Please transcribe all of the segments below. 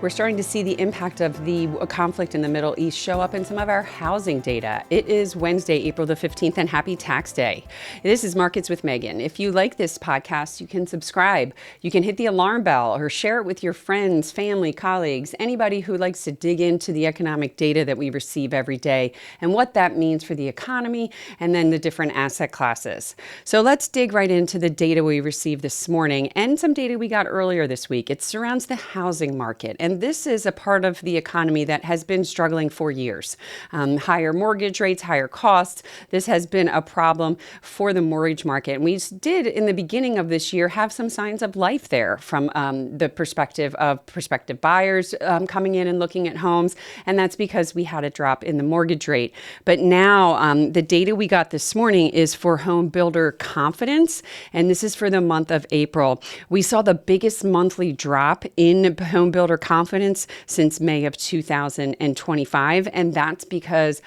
we're starting to see the impact of the conflict in the Middle East show up in some of our housing data. It is Wednesday, April the 15th, and happy tax day. This is Markets with Megan. If you like this podcast, you can subscribe. You can hit the alarm bell or share it with your friends, family, colleagues, anybody who likes to dig into the economic data that we receive every day and what that means for the economy and then the different asset classes. So let's dig right into the data we received this morning and some data we got earlier this week. It surrounds the housing market, and this is a part of the economy that has been struggling for years. Higher mortgage rates, higher costs. This has been a problem for the mortgage market. And we did, in the beginning of this year, have some signs of life there from the perspective of prospective buyers coming in and looking at homes. And that's because we had a drop in the mortgage rate. But now the data we got this morning is for home builder confidence. And this is for the month of April. We saw the biggest monthly drop in home builder confidence since May of 2025. And that's because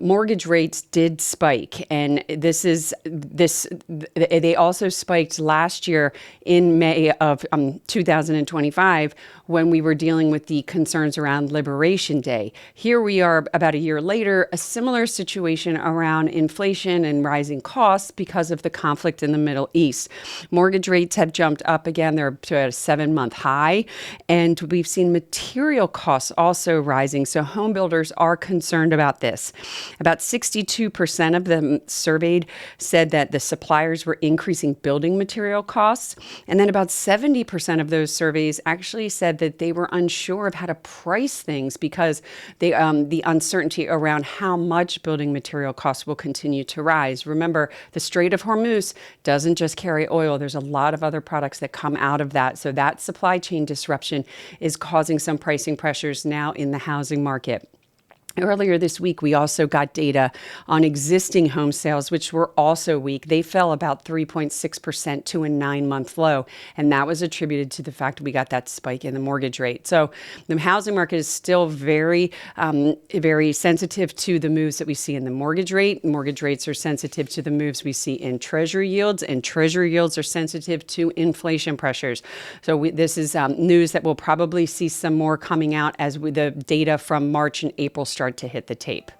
mortgage rates did spike. And they also spiked last year in May of 2025 when we were dealing with the concerns around Liberation Day. Here we are about a year later, a similar situation around inflation and rising costs because of the conflict in the Middle East. Mortgage rates have jumped up again. They're to a 7-month high. And we've seen material costs also rising. So home builders are concerned about this. About 62% of them surveyed said that the suppliers were increasing building material costs. And then about 70% of those surveys actually said that they were unsure of how to price things because the uncertainty around how much building material costs will continue to rise. Remember, the Strait of Hormuz doesn't just carry oil. There's a lot of other products that come out of that. So that supply chain disruption is causing some pricing pressures now in the housing market. Earlier this week, we also got data on existing home sales, which were also weak. They fell about 3.6% to a 9-month low, and that was attributed to the fact we got that spike in the mortgage rate. So the housing market is still very sensitive to the moves that we see in the mortgage rate. Mortgage rates are sensitive to the moves we see in Treasury yields, and Treasury yields are sensitive to inflation pressures. So this is news that we'll probably see some more coming out as the data from March and April start to hit the tape.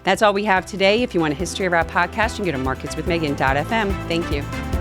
That's all we have today. If you want a history of our podcast, you can go to marketswithmegan.fm. Thank you.